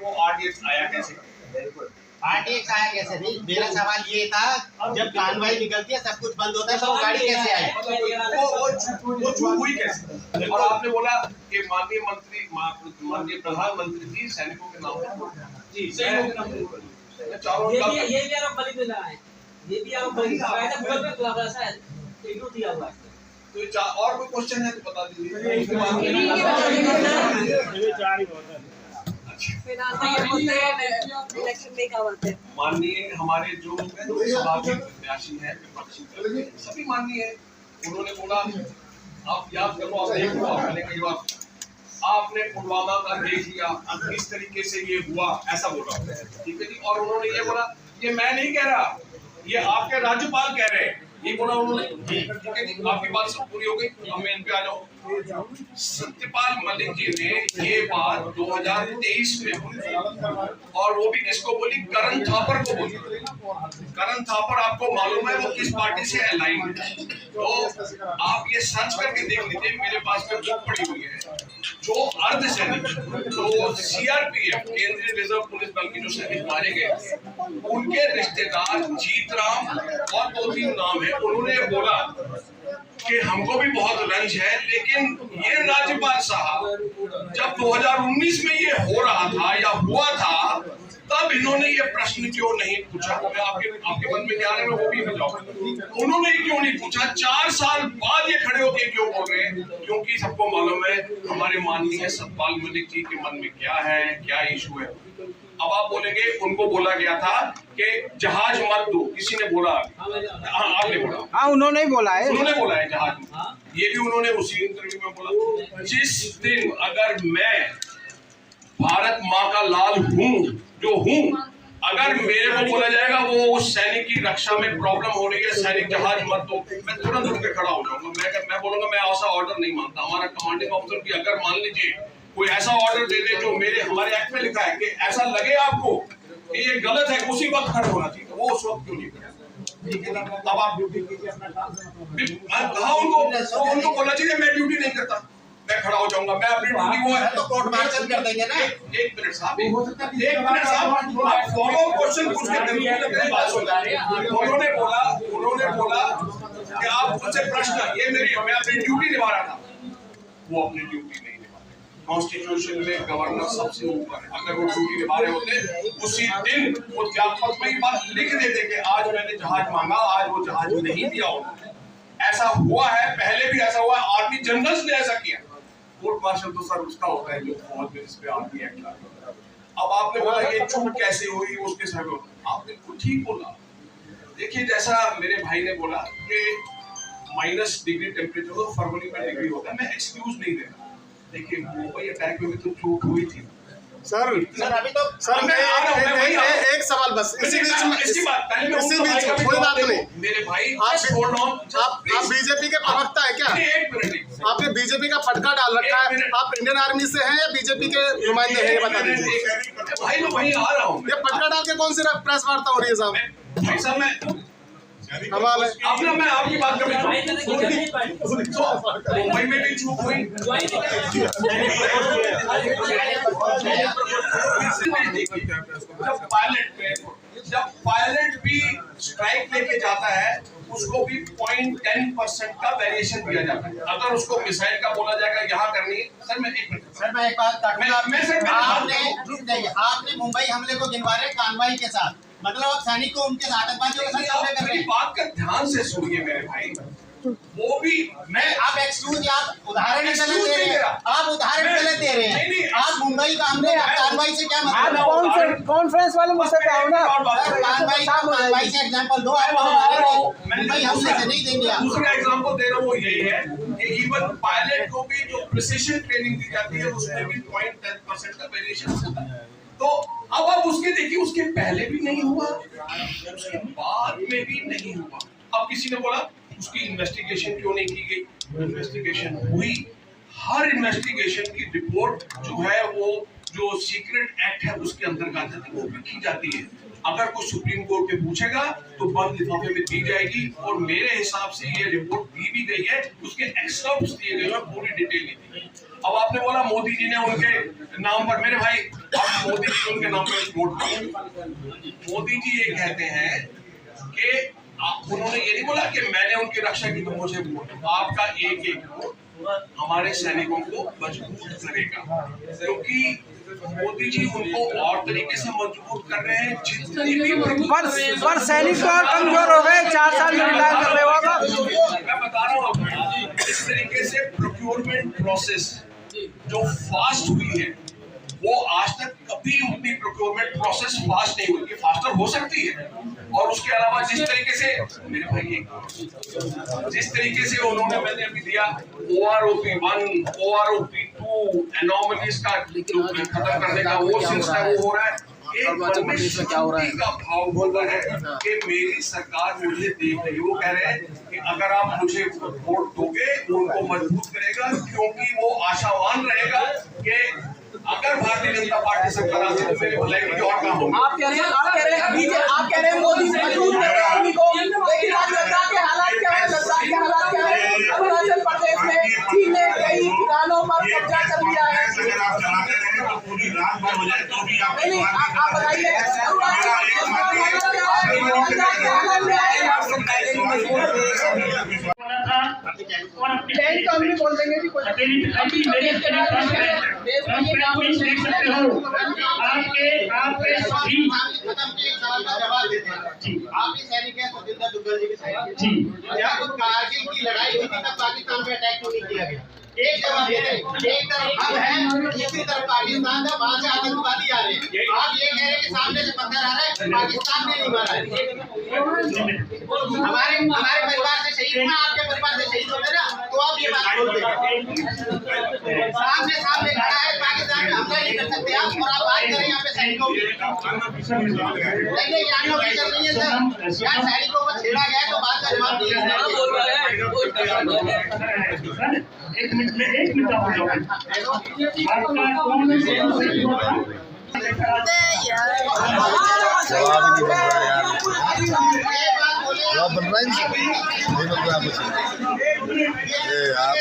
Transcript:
में वो आरडीएक्स आया कैसे? बिल्कुल आरटीएक्स आया कैसे नहीं, मेरा सवाल ये था जब कानवाई निकलती है सब कुछ बंद होता है तो वो गाड़ी कैसे आई? वो चूक हुई कैसे? और आपने बोला कि माननीय प्रधानमंत्री जी सैनिकों के नाम पर जी सैनिकों के नाम पर ये भी आरोप बलित मिला है, ये भी आरोप बलित मिला है, गूगल पे खुला हुआ है, इंटरव्यू दिया हुआ है। तो और कोई क्वेश्चन है तो बता दीजिए। माननीय हमारे जो लोकसभा के प्रत्याशी हैं विपक्षी सभी माननीय है, उन्होंने बोला आप याद करो, आप देख लो, आपने कई बार आपने पुलवामा का देख लिया, अब किस तरीके से ये हुआ ऐसा बोला, ठीक है जी। और उन्होंने ये बोला, ये मैं नहीं कह रहा, ये आपके राज्यपाल कह रहे हैं, ये बोला उन्होंने, ठीक है जी। आपकी बात सब पूरी हो गई, अब मैं इन पे आ जाऊं। सत्यपाल मलिक जी ने ये बात 2023 में बोली और वो भी किसको बोली? करण थापर को बोली। करण थापर आपको मालूम है वो किस पार्टी से अलाइंड है, तो आप ये सर्च करके देख लीजिए, मेरे पास में बुक पड़ी हुई है। जो अर्धसैनिक, तो सीआरपीएफ केंद्रीय रिजर्व पुलिस बल के जो सैनिक मारे गए उनके रिश्तेदार जीतराम और 2-3 नाम है, उन्होंने बोला कि हमको भी बहुत रंज है, लेकिन ये राज्यपाल साहब जब 2019 में ये हो रहा था या हुआ था तब इन्होंने ये प्रश्न क्यों नहीं पूछा? मैं आपके मन में क्या है वो भी बताऊं, उन्होंने क्यों नहीं पूछा? 4 साल बाद ये खड़े होके क्यों बोल रहे हैं? क्योंकि सबको मालूम है हमारे माननीय सत्यपाल मलिक जी के मन में क्या है, क्या इशू है। अब आप बोलेंगे उनको बोला गया था कि जहाज मत दो, किसी ने बोला? आपने बोला? हाँ उन्होंने ही बोला है, उन्होंने बोला है जहाज मत, ये भी उन्होंने उसी इंटरव्यू में बोला। जिस दिन अगर मैं भारत माँ का लाल हूँ जो हूँ, अगर मेरे को बोला जाएगा वो उस सैनिक की रक्षा में प्रॉब्लम हो रही है, सैनिक जहाज मत दो, मैं तुरंत उठ के खड़ा हो जाऊंगा। मैं बोलूंगा मैं ऐसा ऑर्डर नहीं मानता। हमारा कमांडिंग ऑफिसर भी अगर मान लीजिए कोई ऐसा ऑर्डर दे दे जो हमारे एक्ट में लिखा है कि ऐसा लगे आपको कि ये गलत है, उसी वक्त खड़ा होना चाहिए, वो उस वक्त क्यों नहीं करें? ठीक है, अब आप ड्यूटी कीजिए अपना काम। कहा उनको बोलना चाहिए मैं ड्यूटी नहीं करता, मैं खड़ा हो जाऊंगा, मैं अपनी ड्यूटी वो है तो कोर्ट मार्शल कर देंगे ना। एक मिनट साहब, एक मिनट साहब, आप फॉलो क्वेश्चन पूछ के बात सुन रहे हैं। उन्होंने बोला कि आप मुझसे प्रश्न, ये मैं अपनी ड्यूटी निभा रहा था, वो अपनी ड्यूटी नहीं निभा। कॉन्स्टिट्यूशन में गवर्नर सबसे ऊपर है, अगर वो ड्यूटी निभा रहे होते उसी दिन वो त्यागपत्र में बात लिख देते कि आज मैंने जहाज मांगा, आज वो जहाज नहीं दिया उन्होंने। ऐसा हुआ है, पहले भी ऐसा हुआ, आर्मी जनरल्स ने ऐसा किया। कोर्ट मार्शल तो सर उसका होता है जो फौज में जिसपे आर्मी एक्ट आता है। अब आपने बोला ये चूक कैसे हुई, उसके सर आपने कुछ ठीक बोला। देखिए जैसा मेरे भाई ने बोला कि -डिग्री टेम्परेचर तो फरवरी में डिग्री होता है, मैं एक्सक्यूज नहीं दे रहा। देखिए मुंबई अटैक में भी तो चूक हुई थी सर अभी तो सर मैं एक सवाल बस इसी बात कोई बात नहीं। मेरे भाई आप बीजेपी के प्रवक्ता है क्या? एक मिनट, आपने बीजेपी का पटका डाल रखा है, आप इंडियन आर्मी से हैं या बीजेपी के नुमाइंदे हैं, ये बता दीजिए भाई। मैं वहीं आ रहा हूँ, ये पटका डाल के कौन सी प्रेस वार्ता हो रही है साहब? भाई साहब मैं कमाल है। अपना मैं आपकी बात कर रहा हूँ, मुंबई में भी चूक हुई। जब पायलट भी स्ट्राइक लेके जाता है उसको भी 0.10% का वेरिएशन दिया जाता है। अगर उसको मिसाइल का बोला जाएगा यहाँ करनी है, सर मैं एक मिनट, सर मैं एक बात आपने मुंबई हमले को गिनवा रहे कानवाई के साथ, मतलब आप सैनिक को उनके आतंकवादियों के साथ हमले कर रहे हैं। बात का ध्यान से सुनिए मेरे भाई, वो भी मैं आप एक्सक्यूज उदाहरण गलत दे रहे हैं, आप उदाहरण गलत दे रहे हैं। आप मुंबई का हमले कानवाई से क्या मतलब? कॉन्फ्रेंस वाले मुझसे कहो ना, कानवाई से एग्जांपल दो। आप मुंबई हमले से नहीं देंगे। आप दूसरा एग्जांपल दे रहा हूँ, वो यही है कि इवन पायलट को भी जो प्रिसिशन ट्रेनिंग दी जाती है उसमें भी 0.10% का वेरिएशन होता है। तो अब आप उसके देखिए, उसके पहले भी नहीं हुआ, उसके बाद में भी नहीं हुआ। अब किसी ने बोला उसकी इन्वेस्टिगेशन क्यों नहीं की गई? इन्वेस्टिगेशन हुई, हर इन्वेस्टिगेशन की रिपोर्ट जो है वो जो सीक्रेट एक्ट है उसके अंतर्गत है, वो लिखी जाती है। अगर कोई सुप्रीम कोर्ट में पूछेगा तो बंद लिफाफे में दी जाएगी, और मेरे हिसाब से ये रिपोर्ट दी भी गई है, उसके एक्सर्प्ट्स दिए गए हैं, पूरी डिटेल नहीं दी। अब आपने बोला मोदी जी ने उनके नाम पर, मेरे भाई आप मोदी जी उनके नाम पर वोट करो। मोदी जी ये कहते हैं कि उन्होंने ये नहीं बोला कि मैंने उनकी रक्षा की तो मुझे वोट, आपका एक एक वोट हमारे सैनिकों को मजबूत करेगा, क्योंकि मोदी जी उनको और तरीके से मजबूत कर रहे हैं। जितनी भी पर सैनिक तो और कमजोर हो गए, 4 साल में रिटायर कर रहे हो। मैं बता रहा हूँ आपको, इस तरीके से प्रोक्योरमेंट प्रोसेस जो फास्ट हुई है, वो आज तक कभी उतनी प्रोक्योरमेंट प्रोसेस फास्ट नहीं हुई। फास्टर हो सकती है, और उसके अलावा जिस तरीके से मेरे भाई जिस तरीके से उन्होंने, मैंने अभी दिया OROP 1 OROP 2 एनोमलीज का खत्म करने का वो सिलसिला वो हो रहा है। एक मन में शांति का भाव बोल रहा है कि मेरी सरकार मुझे देख रही है। वो कह रहे हैं कि अगर आप मुझे वोट दोगे उनको मजबूत करेगा, क्योंकि वो आशावान रहेगा कि अगर भारतीय जनता पार्टी सरकार आती है तो मेरी भलाई के लिए और काम होगा। आप कह रहे हैं मोदी मजबूत कर रहे हैं आर्मी को, लेकिन आज लद्दाख के हालात क्या है? लद्दाख के हालात क्या है? अरुणाचल प्रदेश में चीन ने कई ठिकानों पर कब्जा कर लिया है। अगर आप चलाते रहे तो पूरी रात भर हो जाए तो भी नहीं, आप बताइए जैन तो हम भी बोल देंगे जी, आपके सभी खत्म के एक सवाल का जवाब देते हैं। आप ही सैनिक हैं, सतिंदर दुग्गल जी के सैनिक हैं। जब कारगिल की लड़ाई हुई थी तब पाकिस्तान पे अटैक क्यों नहीं किया गया? एक जवाब दे रहे हैं। एक तरफ हम हैं, दूसरी तरफ पाकिस्तान था, वहां से आतंकवादी आ रहे हैं। आप ये कह रहे हैं कि सामने से पत्थर आ रहा है, पाकिस्तान ने नहीं मारा है। हमारे परिवार से शहीद हुआ, आपके परिवार से शहीद होते ना, तो आप ये बात बोलते हैं। सामने खड़ा है, पाकिस्तान में हमला नहीं कर सकते आप, और आप बात करें यहाँ पे सैनिकों की। नहीं, यहाँ ऑफिसर नहीं है सर, यहाँ सैनिकों को छेड़ा गया है तो बात का जवाब नहीं है। एक मिनट आप हो आपका कौन जवाब बन रहा है नहीं बन रहा कुछ। ये आप